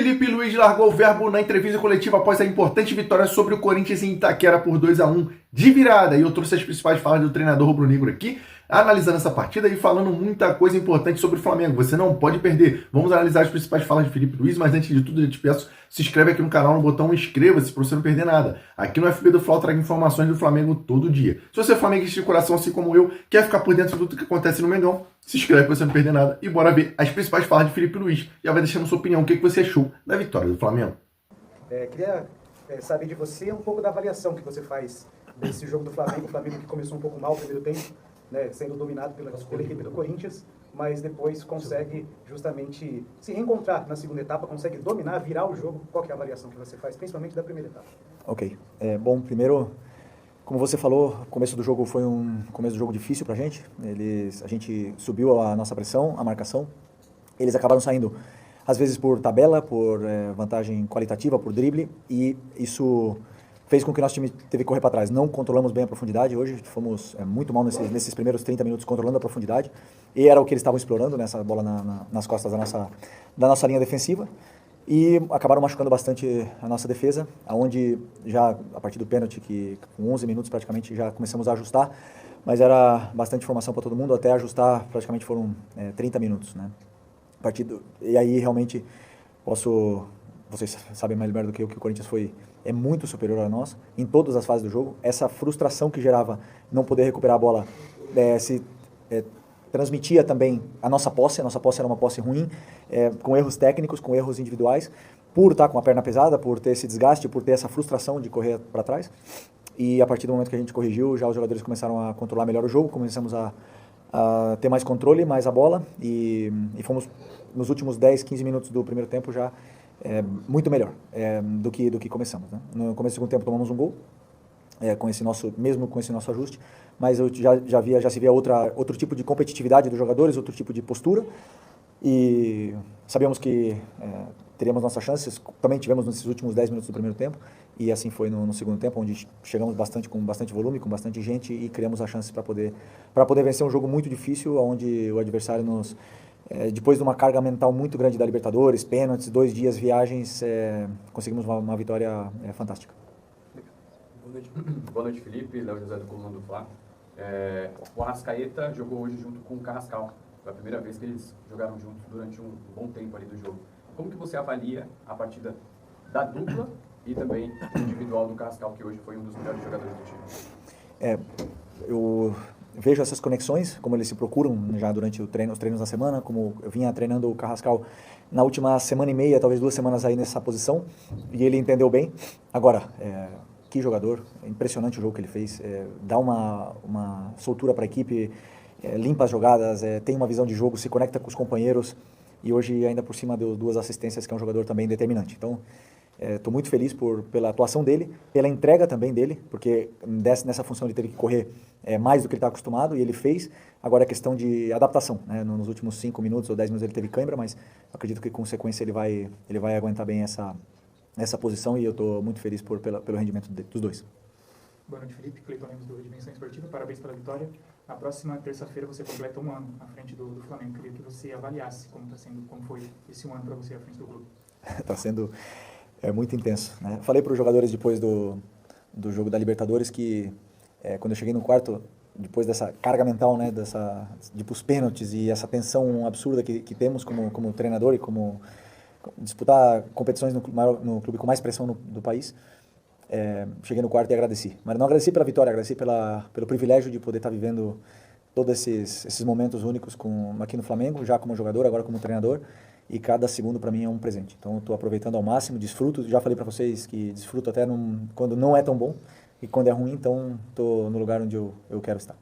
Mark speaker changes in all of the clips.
Speaker 1: Felipe Luiz largou o verbo na entrevista coletiva após a importante vitória sobre o Corinthians em Itaquera por 2-1 de virada. E eu trouxe as principais falas do treinador rubro-negro aqui, analisando essa partida e falando muita coisa importante sobre o Flamengo. Você não pode perder. Vamos analisar as principais falas de Felipe Luiz, mas antes de tudo eu te peço, se inscreve aqui no canal, no botão inscreva-se para você não perder nada. Aqui no FB do Fla eu trago informações do Flamengo todo dia. Se você é flamenguista de coração, assim como eu, quer ficar por dentro de tudo que acontece no Mengão, se inscreve para você não perder nada e bora ver as principais falas de Felipe Luiz. Já vai deixando sua opinião, o que você achou da vitória do Flamengo.
Speaker 2: Queria saber de você um pouco da avaliação que você faz desse jogo do Flamengo. O Flamengo que começou um pouco mal no primeiro tempo, né, sendo dominado pela equipe do Corinthians, mas depois consegue justamente se reencontrar na segunda etapa, consegue dominar, virar o jogo. Qual que é a avaliação que você faz, principalmente da primeira etapa?
Speaker 3: Ok. Bom, primeiro, como você falou, o começo do jogo foi um começo do jogo difícil pra gente. A gente subiu a nossa pressão, a marcação. Eles acabaram saindo, às vezes por tabela, por vantagem qualitativa, por drible, e isso fez com que o nosso time teve que correr para trás. Não controlamos bem a profundidade hoje, fomos muito mal nesses primeiros 30 minutos controlando a profundidade, e era o que eles estavam explorando, nessa bola nas costas da nossa linha defensiva, e acabaram machucando bastante a nossa defesa, onde já a partir do pênalti, que com 11 minutos praticamente já começamos a ajustar, mas era bastante informação para todo mundo, até ajustar praticamente foram 30 minutos, né? E aí realmente vocês sabem mais do que eu, que o Corinthians é muito superior a nós em todas as fases do jogo. Essa frustração que gerava não poder recuperar a bola transmitia também a nossa posse era uma posse ruim, com erros técnicos, com erros individuais, por estar com a perna pesada, por ter esse desgaste, por ter essa frustração de correr para trás. E a partir do momento que a gente corrigiu, já os jogadores começaram a controlar melhor o jogo, começamos a ter mais controle, mais a bola, e fomos nos últimos 10, 15 minutos do primeiro tempo já muito melhor do que começamos, né? No começo do segundo tempo tomamos um gol, mesmo com esse nosso ajuste, mas eu já se via outro tipo de competitividade dos jogadores, outro tipo de postura, e sabíamos que teríamos nossas chances. Também tivemos nesses últimos 10 minutos do primeiro tempo, e assim foi no segundo tempo, onde chegamos com bastante volume, com bastante gente, e criamos as chances para poder vencer um jogo muito difícil, onde o adversário depois de uma carga mental muito grande da Libertadores, pênaltis, 2 dias, viagens, conseguimos uma vitória fantástica.
Speaker 4: Boa noite, Felipe. Léo José do Coluna do Fla. O Arrascaeta jogou hoje junto com o Carrascal. Foi a primeira vez que eles jogaram juntos durante um bom tempo ali do jogo. Como que você avalia a partida da dupla e também o individual do Carrascal, que hoje foi um dos melhores jogadores do time?
Speaker 3: Eu vejo essas conexões, como eles se procuram já durante os treinos da semana, como eu vinha treinando o Carrascal na última semana e meia, talvez 2 semanas aí nessa posição, e ele entendeu bem. Agora, que jogador, é impressionante o jogo que ele fez, dá uma soltura para a equipe, limpa as jogadas, tem uma visão de jogo, se conecta com os companheiros, e hoje ainda por cima deu 2 assistências, que é um jogador também determinante. Então, estou muito feliz pela atuação dele, pela entrega também dele, porque nessa função ele teve que correr mais do que ele está acostumado, e ele fez. Agora é questão de adaptação, né? Nos últimos 5 minutos ou 10 minutos ele teve cãibra, mas acredito que com sequência ele vai aguentar bem essa posição, e eu estou muito feliz pelo rendimento dos dois.
Speaker 5: Boa noite, Felipe. Cleiton Lemos, do Dimensão Esportiva. Parabéns pela vitória. Na próxima terça-feira você completa 1 ano à frente do Flamengo. Queria que você avaliasse como foi esse 1 ano para você à frente do clube. Está
Speaker 3: sendo muito intenso, né? Falei para os jogadores depois do jogo da Libertadores que quando eu cheguei no quarto, depois dessa carga mental, né, de ir para os pênaltis e essa tensão absurda que temos como treinador e como disputar competições no clube com mais pressão do país, cheguei no quarto e agradeci. Mas não agradeci pela vitória, agradeci pelo privilégio de poder estar vivendo todos esses momentos únicos aqui no Flamengo, já como jogador, agora como treinador, e cada segundo para mim é um presente. Então estou aproveitando ao máximo, desfruto, já falei para vocês que desfruto até quando não é tão bom, e quando é ruim, então estou no lugar onde eu quero estar.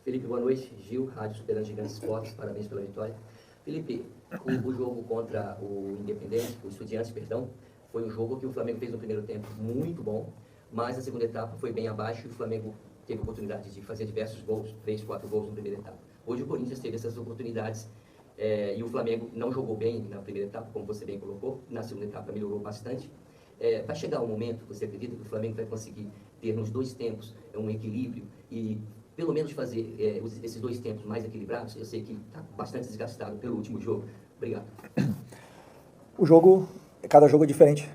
Speaker 6: Felipe, boa noite. Gil, Rádio Superando Gigantes Esportes, parabéns pela vitória. Felipe, o jogo contra o Independente, o Estudiantes, perdão, foi um jogo que o Flamengo fez no primeiro tempo muito bom, mas a segunda etapa foi bem abaixo e o Flamengo teve oportunidade de fazer diversos gols, 3, 4 gols na primeira etapa. Hoje o Corinthians teve essas oportunidades e o Flamengo não jogou bem na primeira etapa, como você bem colocou, na segunda etapa melhorou bastante. Vai chegar um momento, você acredita que o Flamengo vai conseguir ter nos 2 tempos um equilíbrio e pelo menos fazer esses 2 tempos mais equilibrados? Eu sei que está bastante desgastado pelo último jogo. Obrigado.
Speaker 3: Cada jogo é diferente.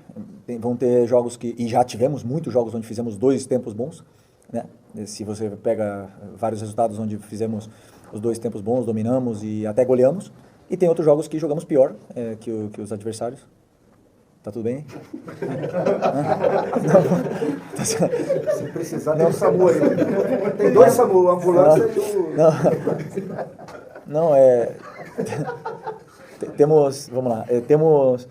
Speaker 3: Vão ter jogos e já tivemos muitos jogos onde fizemos 2 tempos bons, né? Se você pega vários resultados onde fizemos os 2 tempos bons, dominamos e até goleamos. E tem outros jogos que jogamos pior que os adversários. Tá tudo bem?
Speaker 2: Se precisar, tem o SAMU aí. Tem 2 SAMU, a ambulância e o...
Speaker 3: Não, temos, vamos lá, temos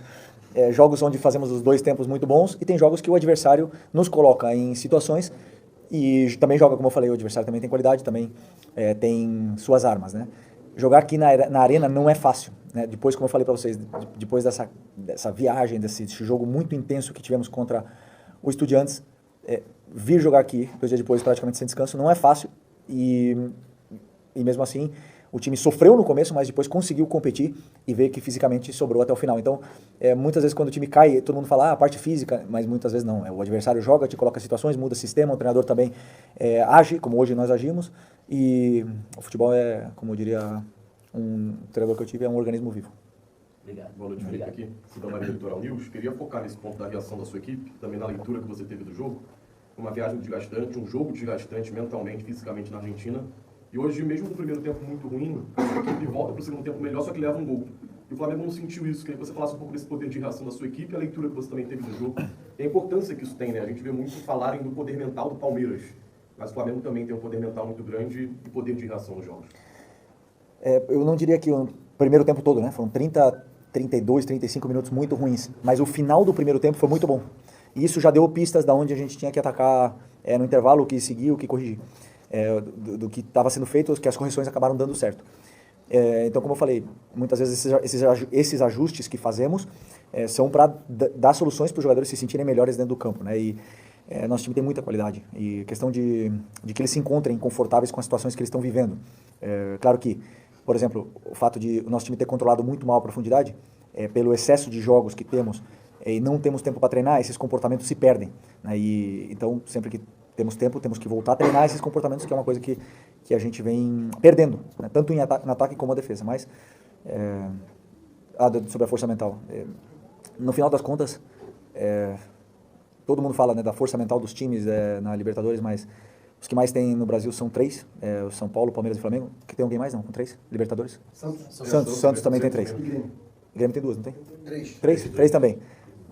Speaker 3: jogos onde fazemos os 2 tempos muito bons e tem jogos que o adversário nos coloca em situações e também joga, como eu falei, o adversário também tem qualidade, também tem suas armas, né? Jogar aqui na arena não é fácil, né? Depois, como eu falei para vocês, depois dessa viagem, desse jogo muito intenso que tivemos contra o Estudiantes, vir jogar aqui 2 dias depois, praticamente sem descanso, não é fácil e mesmo assim o time sofreu no começo, mas depois conseguiu competir e ver que fisicamente sobrou até o final. Então, muitas vezes quando o time cai, todo mundo fala, a parte física, mas muitas vezes não. O adversário joga, te coloca situações, muda sistema, o treinador também age, como hoje nós agimos. E o futebol como eu diria, um treinador que eu tive, é um organismo vivo.
Speaker 6: Obrigado.
Speaker 7: Boa noite, Felipe, aqui, Cidadão Maria Litoral News. Queria focar nesse ponto da reação da sua equipe, também na leitura que você teve do jogo. Uma viagem desgastante, um jogo desgastante mentalmente, fisicamente na Argentina. E hoje, mesmo no primeiro tempo muito ruim, a equipe volta para o segundo tempo melhor, só que leva um gol. E o Flamengo não sentiu isso. Queria que você falasse um pouco desse poder de reação da sua equipe e a leitura que você também teve do jogo. E a importância que isso tem, né? A gente vê muito falarem do poder mental do Palmeiras. Mas o Flamengo também tem um poder mental muito grande e poder de reação nos jogos.
Speaker 3: Eu não diria que o primeiro tempo todo, né? Foram 30, 32, 35 minutos muito ruins. Mas o final do primeiro tempo foi muito bom. E isso já deu pistas de onde a gente tinha que atacar no intervalo, o que seguir, o que corrigir. Do que estava sendo feito, que as correções acabaram dando certo. Então, como eu falei, muitas vezes esses ajustes que fazemos são para dar soluções para os jogadores se sentirem melhores dentro do campo, né? E nosso time tem muita qualidade. E questão de que eles se encontrem confortáveis com as situações que eles estão vivendo. Claro que, por exemplo, o fato de o nosso time ter controlado muito mal a profundidade, pelo excesso de jogos que temos, e não temos tempo para treinar, esses comportamentos se perdem, né? Então, sempre que temos tempo, temos que voltar a treinar esses comportamentos, que é uma coisa que a gente vem perdendo, né? Tanto no ataque como na defesa. Mas, sobre a força mental. No final das contas, todo mundo fala, né, da força mental dos times na Libertadores, mas os que mais tem no Brasil são 3, o São Paulo, Palmeiras e Flamengo. Que tem alguém mais, não? Com 3? Libertadores? Santos também tem 3. Grêmio tem 2, não tem? 3 também.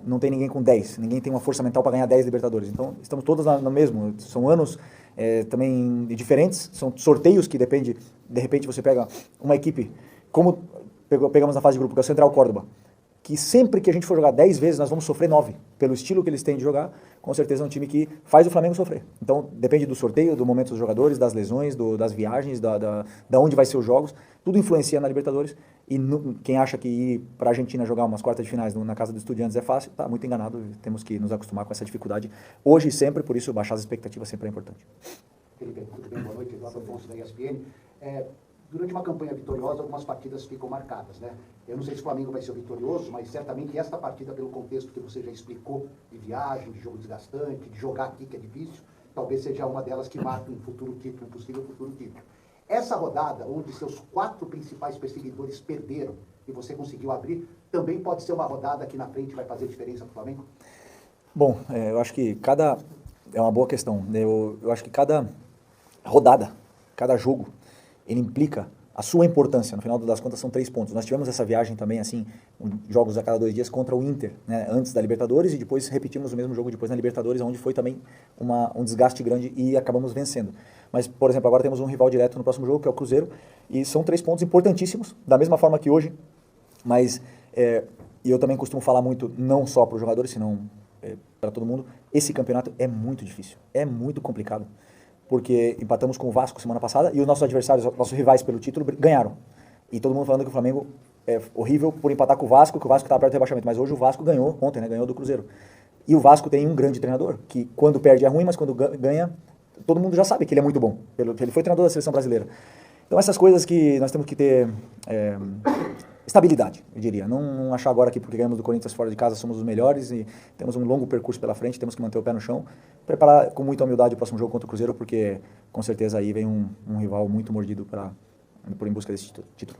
Speaker 3: Não tem ninguém com 10, ninguém tem uma força mental para ganhar 10 Libertadores. Então, estamos todos no mesmo. São anos também diferentes, são sorteios que depende. De repente você pega uma equipe, como pegamos na fase de grupo, que é o Central Córdoba, que sempre que a gente for jogar 10 vezes, nós vamos sofrer 9. Pelo estilo que eles têm de jogar, com certeza é um time que faz o Flamengo sofrer. Então, depende do sorteio, do momento dos jogadores, das lesões, das viagens, da onde vai ser os jogos. Tudo influencia na Libertadores. E quem acha que ir para a Argentina jogar umas quartas de finais na casa dos Estudiantes é fácil, está muito enganado. Temos que nos acostumar com essa dificuldade hoje e sempre, por isso baixar as expectativas sempre é importante.
Speaker 8: Felipe, tudo bem? Boa noite. Eduardo Afonso da ESPN. Durante uma campanha vitoriosa, algumas partidas ficam marcadas, né? Eu não sei se o Flamengo vai ser o vitorioso, mas certamente esta partida, pelo contexto que você já explicou, de viagem, de jogo desgastante, de jogar aqui que é difícil, talvez seja uma delas que marque um futuro título, um possível futuro título. Essa rodada, onde seus 4 principais perseguidores perderam e você conseguiu abrir, também pode ser uma rodada que na frente vai fazer diferença para o Flamengo?
Speaker 3: Bom, eu acho que é uma boa questão. Eu acho que cada rodada, cada jogo, ele implica a sua importância. No final das contas, são 3 pontos. Nós tivemos essa viagem também, assim, jogos a cada 2 dias contra o Inter, né, antes da Libertadores, e depois repetimos o mesmo jogo depois na Libertadores, onde foi também um desgaste grande e acabamos vencendo. Mas, por exemplo, agora temos um rival direto no próximo jogo, que é o Cruzeiro, e são 3 pontos importantíssimos, da mesma forma que hoje, mas e eu também costumo falar muito, não só para os jogadores, senão para todo mundo, esse campeonato é muito difícil, é muito complicado. Porque empatamos com o Vasco semana passada e os nossos adversários, nossos rivais pelo título, ganharam. E todo mundo falando que o Flamengo é horrível por empatar com o Vasco, que o Vasco estava perto do rebaixamento. Mas hoje o Vasco ganhou, ontem, né, ganhou do Cruzeiro. E o Vasco tem um grande treinador, que quando perde é ruim, mas quando ganha, todo mundo já sabe que ele é muito bom. Ele foi treinador da seleção brasileira. Então essas coisas que nós temos que ter estabilidade, eu diria. Não achar agora que porque ganhamos do Corinthians fora de casa somos os melhores e temos um longo percurso pela frente, temos que manter o pé no chão. Preparar com muita humildade o próximo jogo contra o Cruzeiro, porque com certeza aí vem um rival muito mordido por em busca desse título.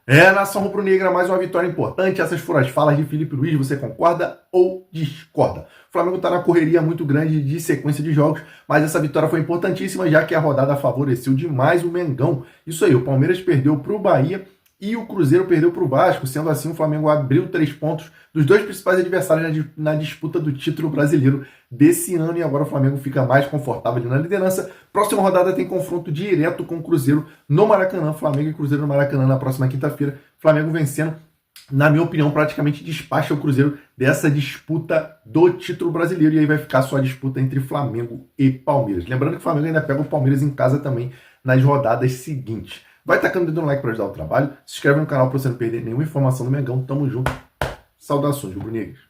Speaker 1: Nação rubro-negra, mais uma vitória importante. Essas foram as falas de Felipe Luiz. Você concorda ou discorda? O Flamengo está na correria muito grande de sequência de jogos, mas essa vitória foi importantíssima, já que a rodada favoreceu demais o Mengão. Isso aí, o Palmeiras perdeu para o Bahia e o Cruzeiro perdeu para o Vasco. Sendo assim, o Flamengo abriu 3 pontos dos 2 principais adversários na disputa do título brasileiro desse ano, e agora o Flamengo fica mais confortável ali na liderança. Próxima rodada tem confronto direto com o Cruzeiro no Maracanã. Flamengo e Cruzeiro no Maracanã na próxima quinta-feira. Flamengo vencendo, na minha opinião, praticamente despacha o Cruzeiro dessa disputa do título brasileiro, e aí vai ficar só a disputa entre Flamengo e Palmeiras. Lembrando que o Flamengo ainda pega o Palmeiras em casa também nas rodadas seguintes. Vai tacando o dedo no like para ajudar o trabalho. Se inscreve no canal para você não perder nenhuma informação do Mengão. Tamo junto. Saudações, rubro-negros.